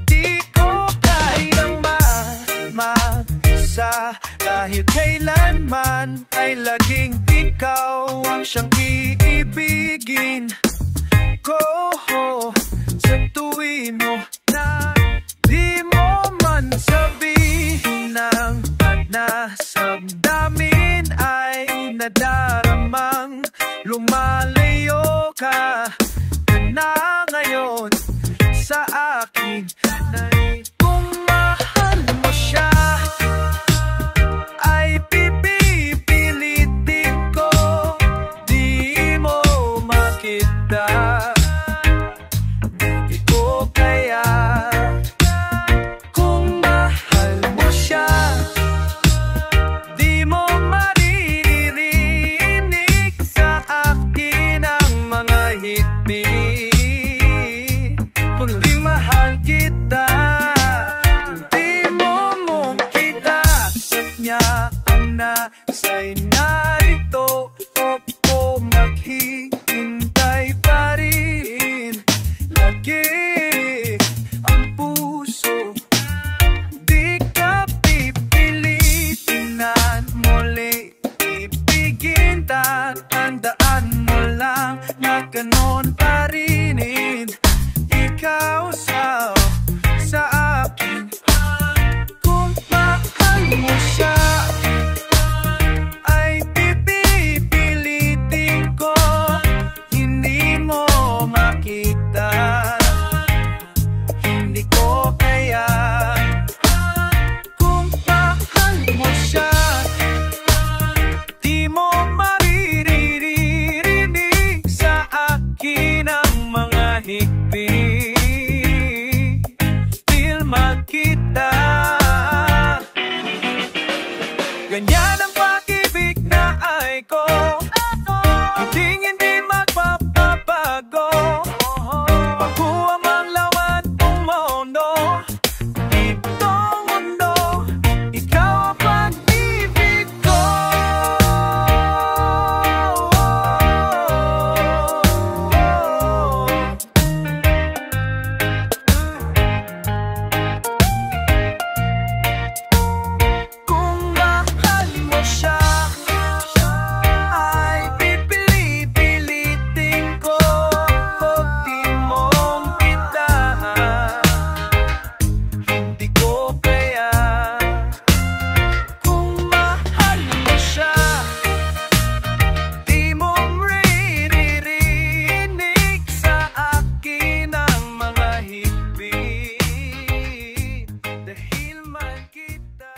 Di ko kayang mag-isa, dahil kailanman ay laging ikaw ang siyang iibigin ko. Sa tuwin mo na di mo man sabihin ng nasa damin ay nadaramang lumalayo ka na ngayon sa akin. Kung mahal mo siya ay pipipilitin ko, di mo makita, di ko kaya. Kung mahal mo siya, di mo maririnig sa akin ang mga hikbi. Kung di mahal kita, di mo makita. Niya ang nasa'y narito, o maghihintay pa rin. Lagi ang puso, di ka pipilitin na muli ibigin. Tandaan mo lang na ganon pa rin ikaw sa akin. Kung mahal mo siya ay pipipilitin ko, hindi mo makita, hindi ko kaya. Kung mahal mo siya, di mo maririnig sa akin ang mga hikbi. Til magkita, ganyan ang pag-ibig na ay ko, hindi magpapabago. Makuha mang lawan ng mundo, itong mundo, ikaw ang pag-ibig ko. Kung mahal mo siya ay pipilitin ko, di mo kita, hindi ko kaya. Kung mahal mo siya, di mo maririnig sa akin ang mga hikbi, dahil mahal kita.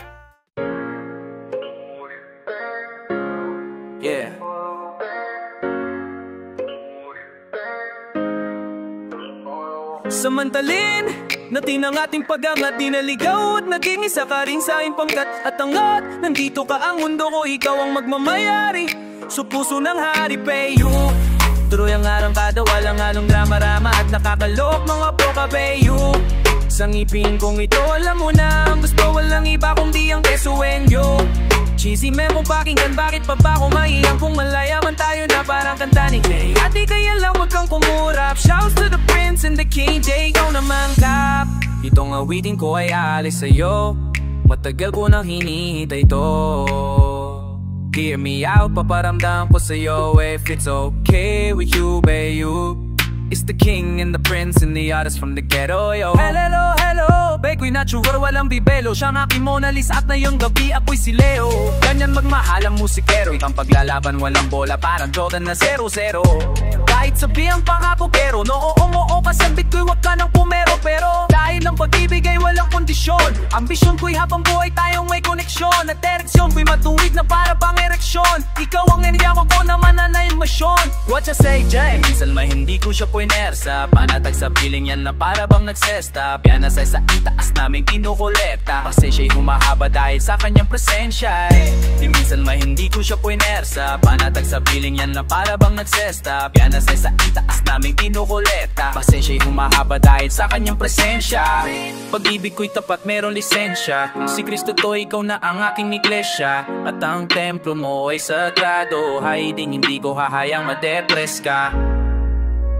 Yeah. Samantalin natin ang ating pag-angat, di naligaw at naging isa ka rin sa aking pangkat at angat. Nandito ka ang mundo ko, ikaw ang magmamayari, so puso ng hari payo. Tuloy ang arangkada, walang halong drama-rama at nakakalok mga pro-kabeyo. Sa ngipin kong ito, alam mo na ang gusto, walang iba kundi ang kesuenyo. Cheesy memo pakinggan, bakit pa ba ako maiyang kung malayaman tayo na parang kanta ni Clay? At di kaya lang wag kang kumurap. Shouts to the prince and the king, Jay, ikaw naman kap. Itong awitin ko ay aalis sa'yo, matagal ko nang hinihintay to. Hear me out, paparamdam ko sa'yo if it's okay with you, babe. It's the king and the prince and the artist from the ghetto, yo. Hello, hello, babe, ko'y natural, walang bibelo. Siyang aking Mona Lisa at ngayong gabi ako'y si Leo. Ganyan magmahal ang musikero, ikang paglalaban walang bola, parang Jordan na 0-0. Kahit sabihan pa ako pero noo kasambit ko'y wag ka nang pumero. Pero dahil ang pag-ibig ay walang kondisyon, ambisyon ko'y habang buhay tayong may koneksyon. At direksyon ko'y matuwid na para pang ereksyon. Ikaw ang eneryawa ko naman na naimasyon. What you say, Jay? Minsan may hindi ko siya puinersa, panatag sa piling yan na para bang nagsestop. Yan na sa itaas namin kinukolekta, kasi siya'y humahaba dahil sa kanyang presensya. Di minsan may hindi ko siya puinersa, panatag sa piling yan na para bang nagsestop. Yan na sa itaas namin kinukolekta, kasi siya'y humahaba dahil sa kanyang presensya. Pag-ibig ko'y tapat, meron lisensya. Si Kristo to, ikaw na ang aking iglesia, at ang templo mo ay sagrado. Hiding, hindi ko hahayang madepress ka.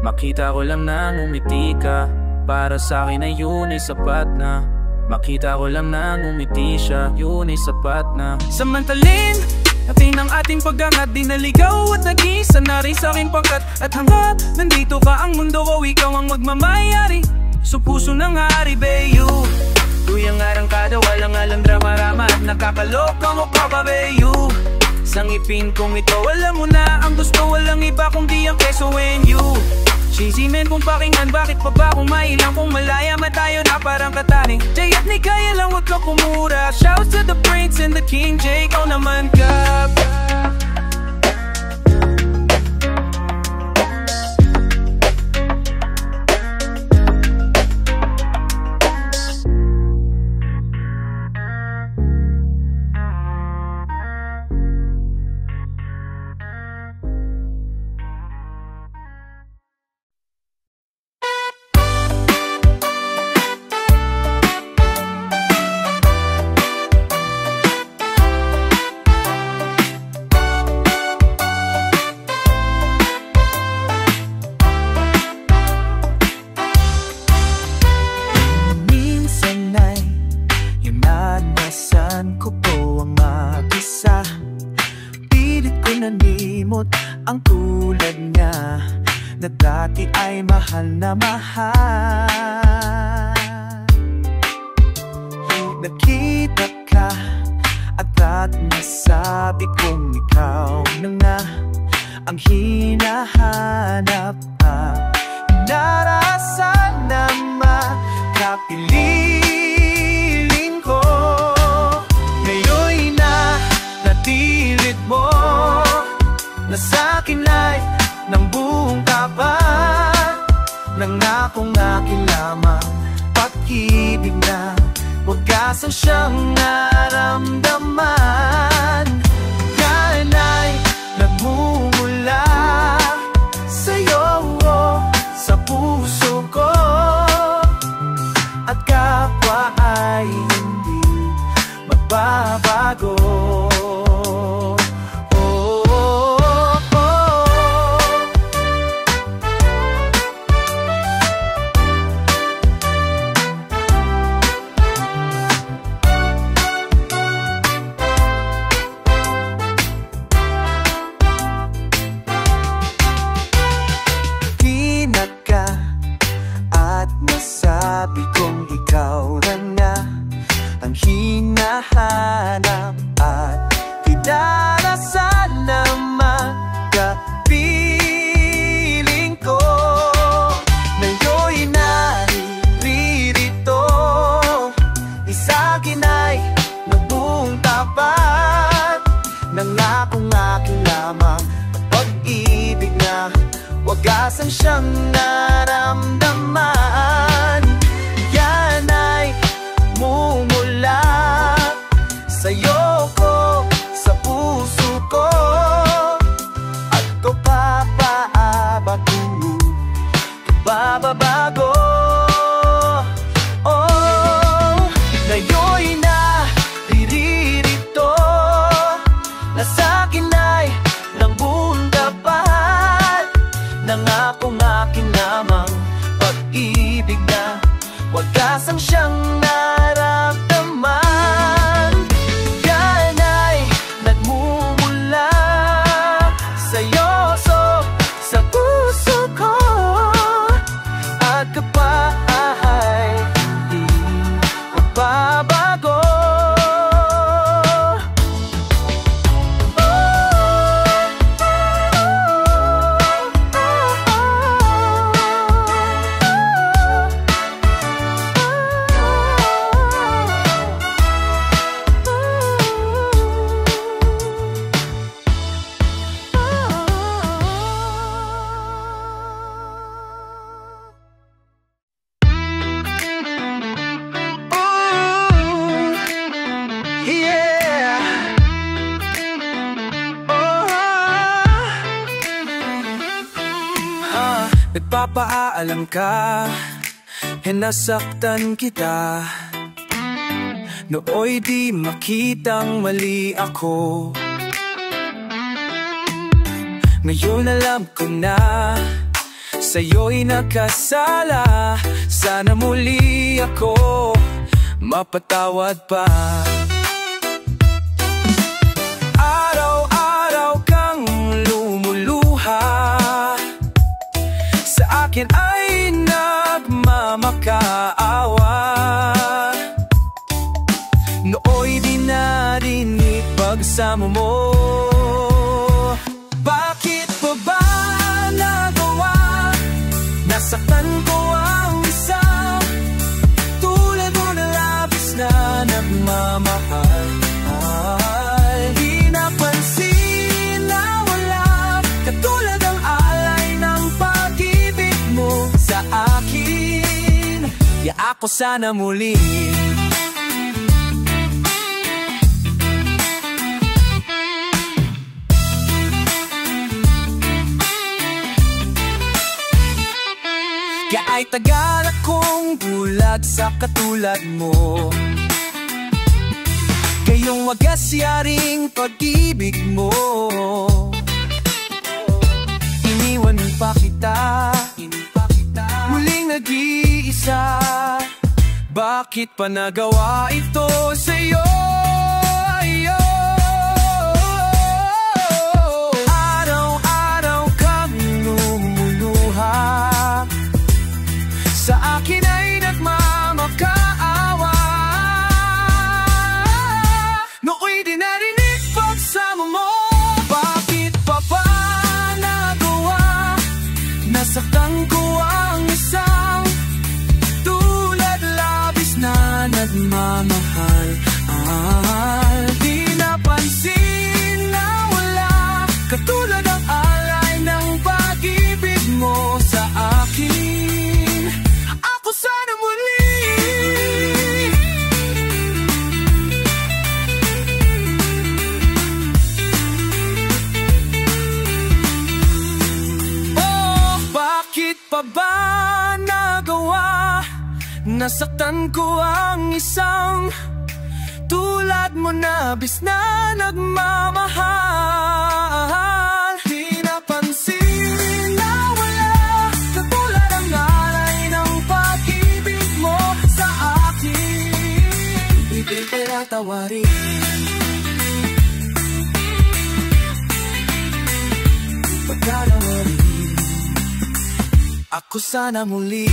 Makita ko lang na ngumiti ka, Para sa'kin ay yun ay sapat na. Makita ko lang na ngumiti siya, yun ay sapat na. Samantalin natin ang ating pag-angat, di naligaw at nag-iisa na rin sa'king pangkat. At hanggat nandito ka ang mundo ko, ikaw ang magmamayari. So puso ng hari, bayu tuyang arangkada, walang alam drama-rama at nakakaloka mo pa ba, bayu. Sa ngipin kong ito, alam mo na ang gusto, walang iba kundi ang keso when you cheesy man kung pakinggan, bakit pa ba kung mailang, kung malaya matayo na parang kataning Jay at ni kaya lang wag ka kumura. Shouts to the Prince and the King Jay, ikaw naman ka. Ang tulad niya na dati ay mahal na mahal. Nakita ka at nasabi kong ikaw na nga ang hinahanap at narasan na makapiling ko. Ngayon'y na natilid mo na sa'kin ay ng buong tapat. Nangakong akin lamang pag-ibig na wagasan siyang naramdaman. Yan ay nagmumula sa'yo, sa puso ko, at kapwa ay hindi magbabago. Sabi kong ikaw na nga ang hinahanap at pinarasan na makapiling ko. Ngayon'y naririto, isa'kin ay nabuong tapat. Nangakong akin lamang pag-ibig na wagasan siyang naramdaman. Yan ay mumula sa'yo ko, sa puso ko, at ko papaabatuhin, bababago. Oh, ngayon'y naririto na sa'kin ay ng buong tapat. Nangakong akin lamang pag-ibig na wagasang siyang naramdaman. Yan ay nagmumula sa'yo, sa puso ko, at kapwa ay di magbabago. Nagpapaalam ka, nasaktan kita. Nooy di makitang mali ako. Ngayon alam ko na sa'yo'y nakasala. Sana muli ako mapatawad pa. Araw-araw kang lumuluha, sa akin ay nagmamakaawa. Nooy di narinig pagsamo mo. Bakit pa ba nagawa? Nasaktan ko ang isang tulad mo na labis na nagmamahal. Di napansin na wala katulad ang alay ng pag-ibig mo sa akin. Kaya ako sana muli ay tagal akong bulag sa katulad mo. Gayong wagas yaring pag-ibig mo. Iniwan pa kita, muling nag-iisa. Bakit pa nagawa ito sa'yo? Araw-araw kang lumuluha, sa akin ay nagmamakaawa. Nooy di narinig pagsamo mo. Bakit pa ba nagawa? Nasaktan ko ang isang tulad labis na nagmamahal. Di napansin na wala katulad ang alay ng pag-ibig mo sa akin. Sana muli oh, bakit pa ba nagawa? Nasaktan ko ang isang tulad mo na bis na nagmamahal. Di napansin na wala katulad ang alay ng pag-ibig mo sa akin. Hindi kaya tawarin. Pagkalawarin ako sana muli.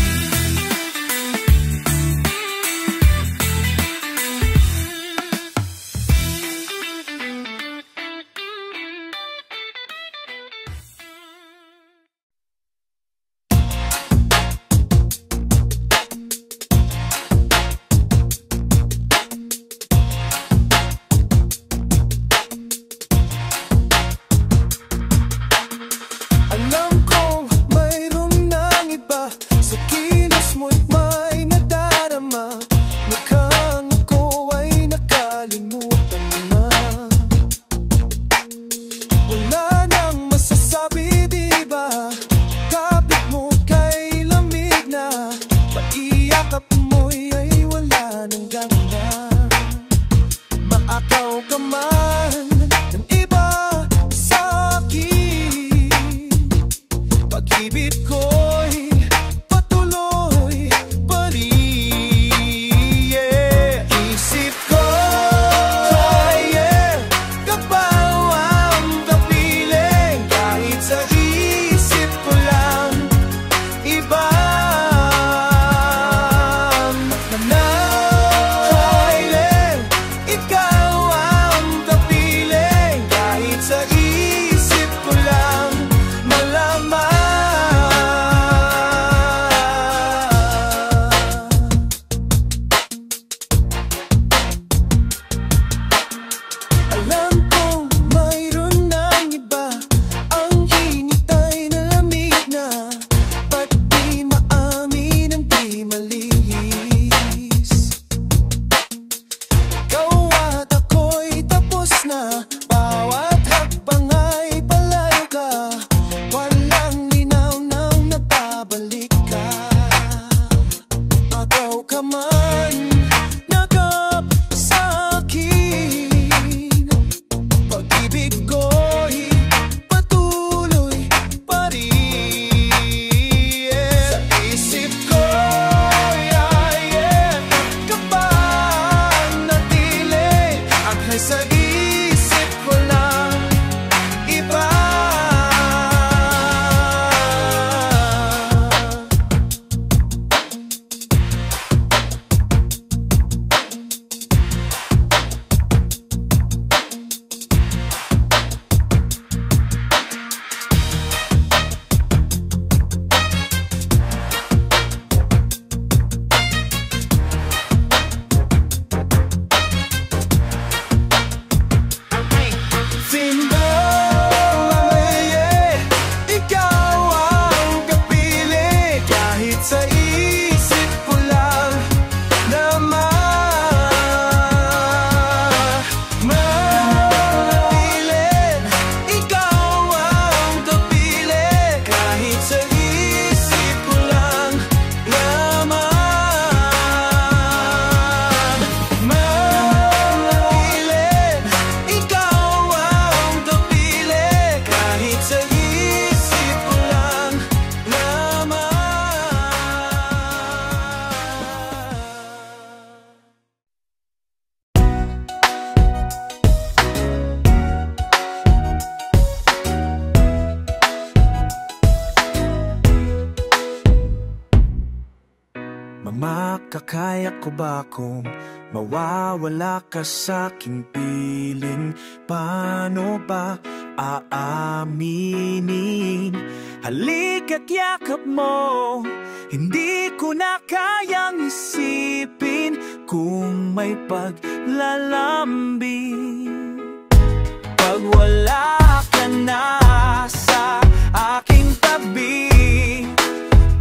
Makakaya ko ba kung mawawala ka sa aking piling? Paano ba aaminin? Halika't yakap mo, hindi ko na kayang isipin kung may paglalambing. Pag wala ka na sa aking tabi,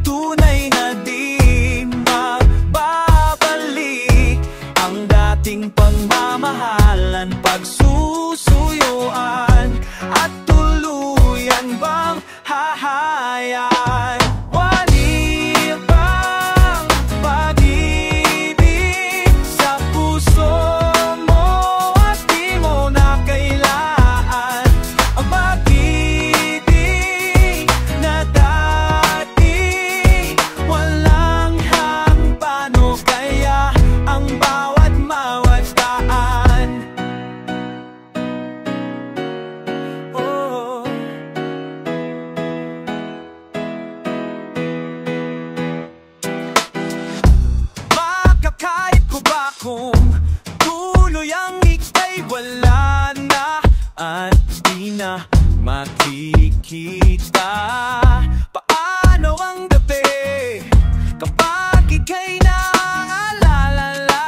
tunay na di magbabalik ang dating pagmamahalan, pagsusuyuan at tuluyan bang hahayaan. Wali bang pag-ibig sa puso mo at di mo na kailangan ang pag-ibig na dati walang hangpano, kaya ang bawat mawataan. Oh. Makakait ko ba kung tuloy ang ika'y wala na at di na makikita? Paano ang gabi kapag ika'y naalala?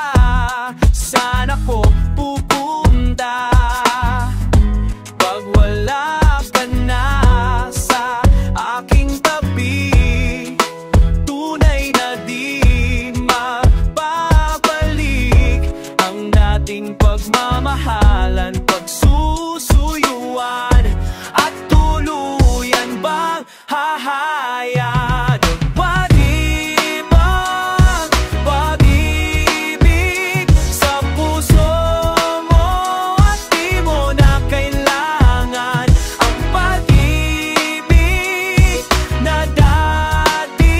Saan ako pupunta pag wala ka na sa aking tabi? Tunay na di mababalik ang dating pagmamahalan, pagsusuyuan at tuluyan bang hahayaan. Wali bang pag-ibig sa puso mo at di mo na kailangan ang pag-ibig na dati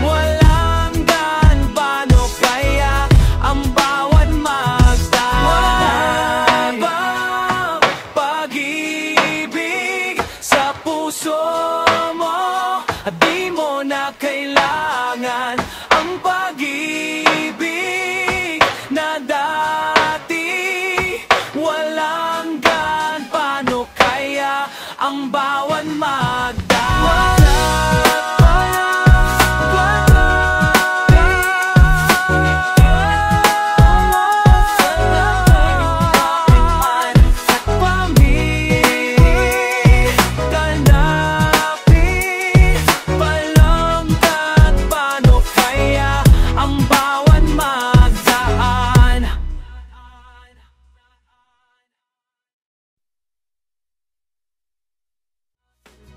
walang ganbano, kaya ang bawat magdaan. Wala bang pag-ibig sa puso mo at di mo na kailangan ang pag-ibig na dati walang ganbano, kaya ang bawat magdaan.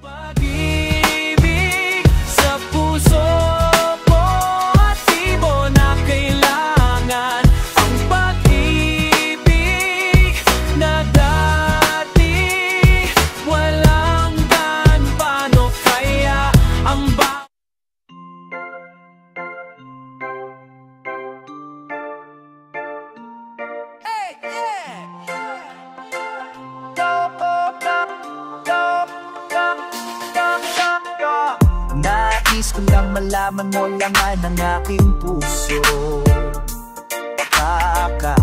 Pag-ibig sa puso mo at di mo na kailangan ang pag-ibig na dati walang ganbano, kaya ang nais ko lang malaman mo laman ng aking puso. Baka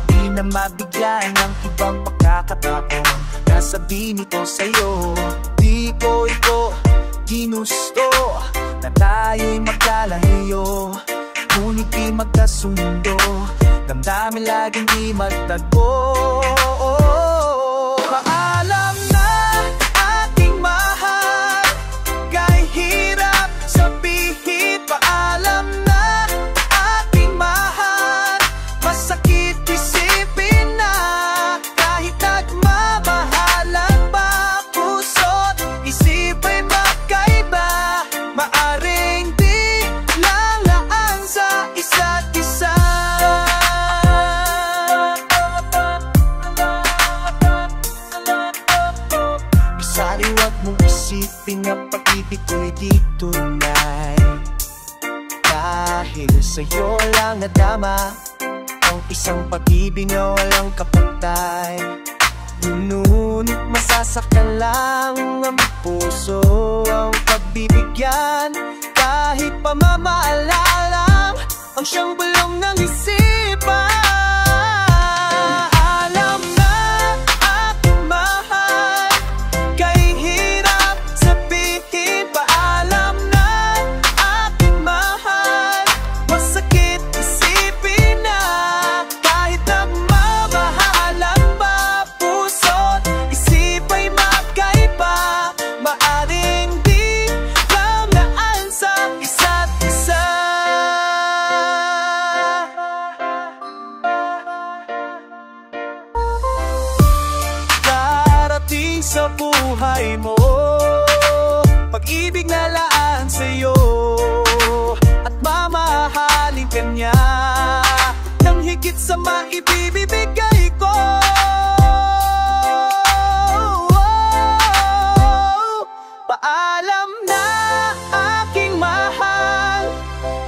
di na mabigyan ng ibang pagkakataon na sabihin ito sa'yo. Di ko ito ginusto na tayo'y magkalayo, ngunit di magkasundo, damdamin laging di magtagpo. Paalam na aking mahal, kahit hirap sabihin. Paalam na aking mahal, masakit isipin na kahit nagmamahalan pa puso't isip ay magkaiba, maaring di lalaan sa isa't isa. Bisari wag mong isipin na pag-ibig ko'y di tunay, dahil sa'yo lang nadama ang isang pag-ibig na walang kapantay. Ngunit masasaktan lang ang puso ang pagbibigyan, kahit pa mamaalala siyang bulong ng isipan. Alam na aking mahal, kay hirap sabihin. Paalam na aking mahal, masakit isipin na. Kahit nagmamahalan pa, puso't isip ay magkaiba. Maaring di lamaan sa isa't isa. Darating sa buhay mo pag-ibig na laan sa'yo, at mamahalin ka niya nang higit sa maibibigay ko. Paalam na aking mahal,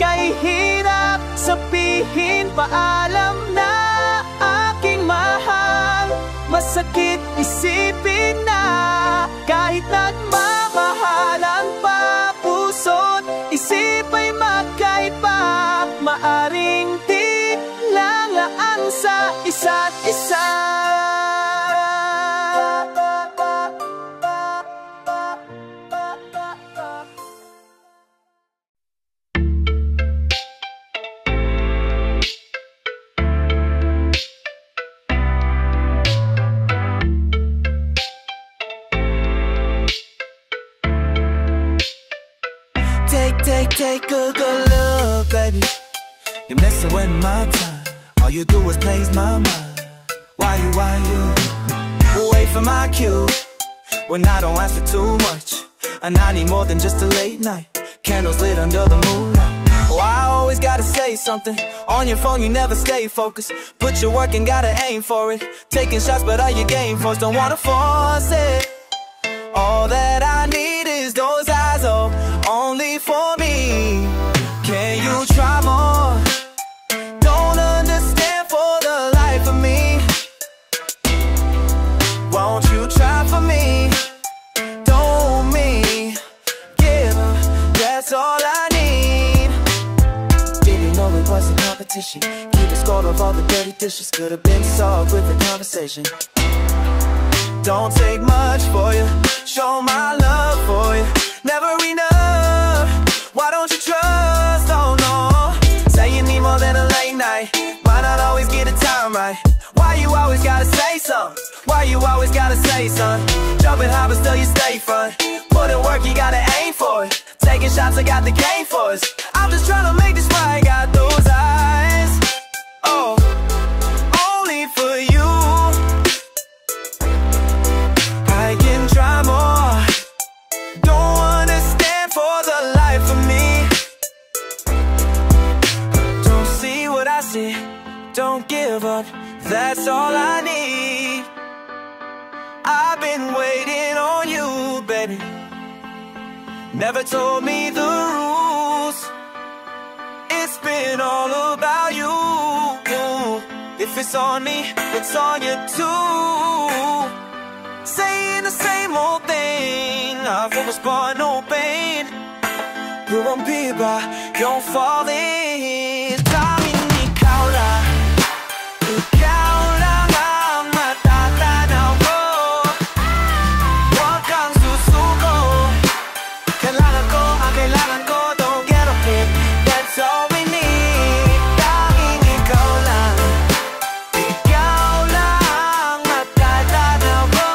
kay hirap sabihin. Paalam na aking mahal, masakit isipin na. Kahit nagmamahalan pa, puso't isip ay magkaiba. Maaring di lalaan sa isa't isa. Take a good look, baby. You're messing with my time. All you do is plays my mind. Why you wait for my cue when I don't ask for too much, and I need more than just a late night. Candles lit under the moonlight. Oh, I always gotta say something. On your phone you never stay focused. Put your work and gotta aim for it. Taking shots but are you game for? Don't wanna force it. All that I need is those eyes, oh, only for me. Can you try more? Don't understand for the life of me. Won't you try for me? Don't me give up, that's all I need. Didn't know it was a competition. Keep a score of all the dirty dishes. Could have been solved with a conversation. Don't take much for you, show my love for you. Never enough, why don't you trust? Oh no, say you need more than a late night. Why not always get the time right? Why you always gotta say something? Why you always gotta say something? Jumping high but still you stay front. Put in work, you gotta aim for it. Taking shots, I got the game for us. I'm just trying to make this right, got those eyes, oh, only for you. I can try more. Don't understand for the life of me. Don't see what I see. Don't give up, that's all I need. I've been waiting on you, baby. Never told me the rules. It's been all about you. If it's on me, it's on you too. Saying the same old thing, I focus but no pain. Buong biba, yung falling. Daming ikaw lang, ikaw lang ang matatanaw ko. Huwag kang susuko. Kailangan ko ang kailangan ko. Don't get a hit, that's all we need. Daming ikaw lang, ikaw lang matatanaw ko.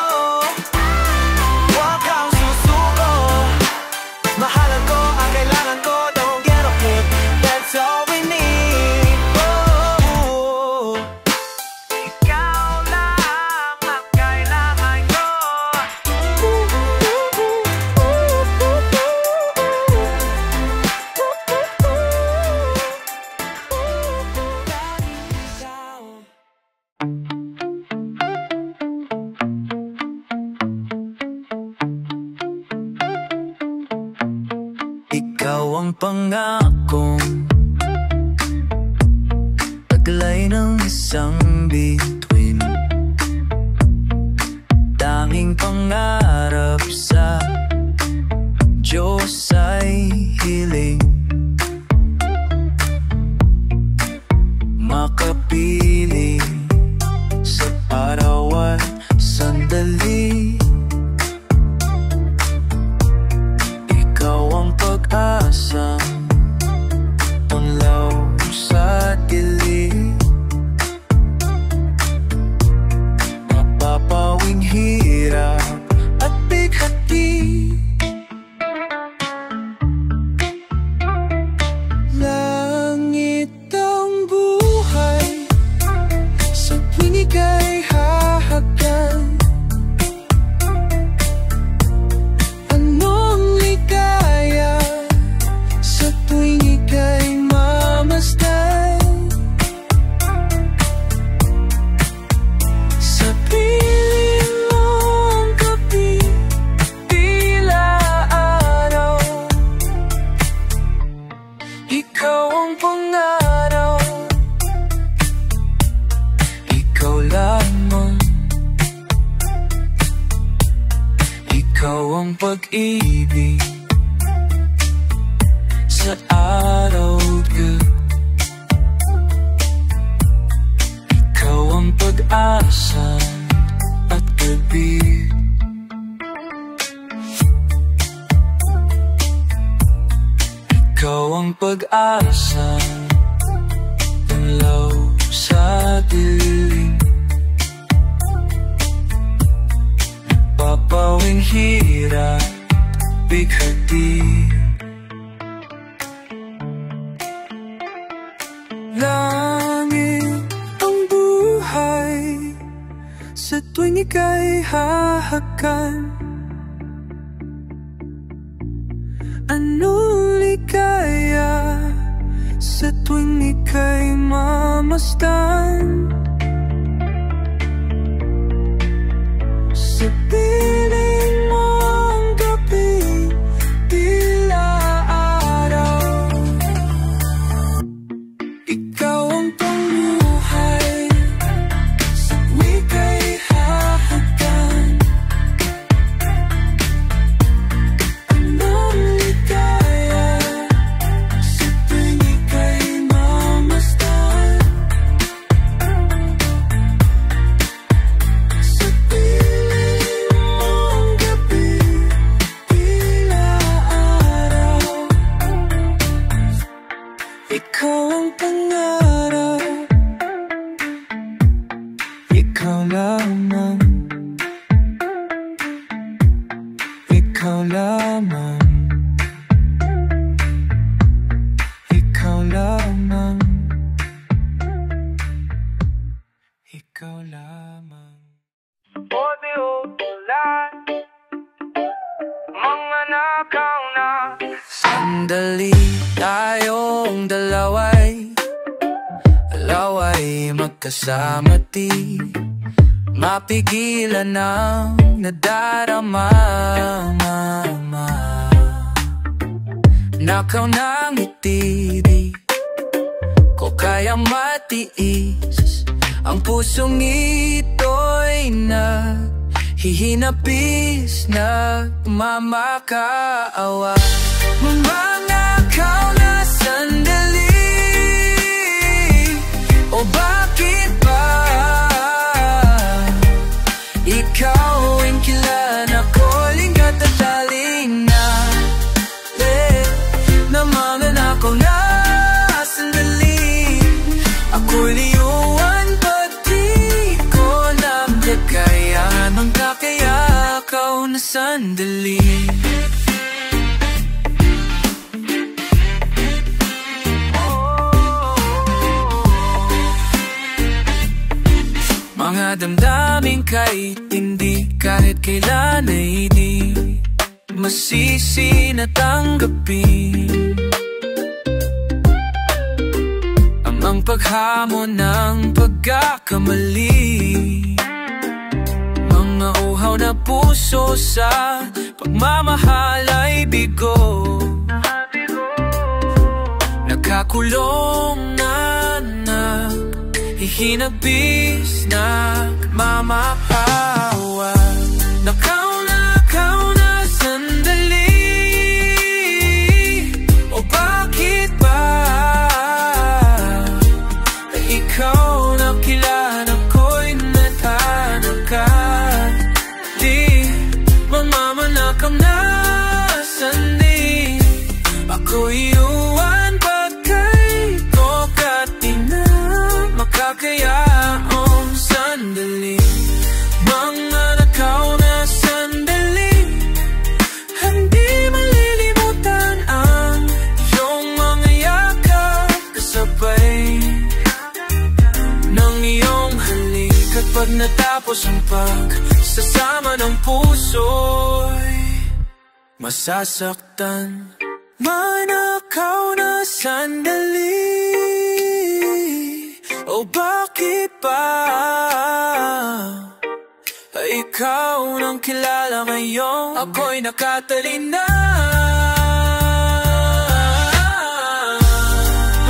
Huwag kang susuko. Mahalan ko ang kailangan ko. Don't get a hit, that's all we need. Oh, ikaw lang ang kailangan ko. Ikaw ang pangakong taglay ng isang bituin. Tanging pangarap sa Diyos ay hiling. pag-ibig sa araw at gabi. Ikaw ang pag-asa at gabi. Ikaw ang pag-asa, ilaw sa dilim, papawing hirap, bighati. Langit ang buhay sa tuwing ika'y hahakan. Anong ligaya sa tuwing ika'y mamasdan. Sa piling mo ang gabi tila araw. Ikaw ang pangbuhay sa tuwing ika'y hahagan. Anong ligaya sa tuwing ika'y mamasdan. Sa piling mo ang gabi tila araw. Ikaw ang pangarap, ikaw lamang, ikaw lamang, ikaw lamang, ikaw lamang. Mga nakaw na sandali, tayong dalawa'y magkasama, di mapigilan ang nadarama. Nakaw ng ngiti, di ko kayang matiis. Ang pusong ito'y naghihinapis, nagmamakaawa. Mamanakaw na sandali, o bakit ba ikaw ang kilan, ako'y katatalin na namanakaw na sandali. Ako'y liyuan pag di ko lang kakayahan ang kakayakaw na sandali. Mga damdamin kahit hindi, kahit kailan ay di masisi na tanggapin ang paghamon ng pagkakamali. Mga uhaw na puso sa pagmamahal ay bigo, nakakulong na hihinabis, nagmamahawa. Nakaw na sandali, o bakit ba ikaw na kilala ko'y nathanap ka? Di mamamanakaw na sandali, ako'y iuwan pagkay ko katina makakayaong sandali. Mga nakaw na sandali, hindi malilimutan ang iyong mga yakap, kasabay ng iyong halik. At pag natapos ang pagsasama ng puso'y masasaktan. Manakaw na sandali, o bakit ba ikaw nang kilala ngayon, ako'y nakatalina.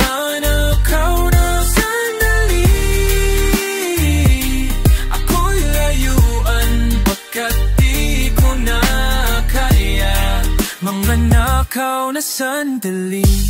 Manakaw na sandali, ako'y layuan pagkat di ko na kaya na sandali.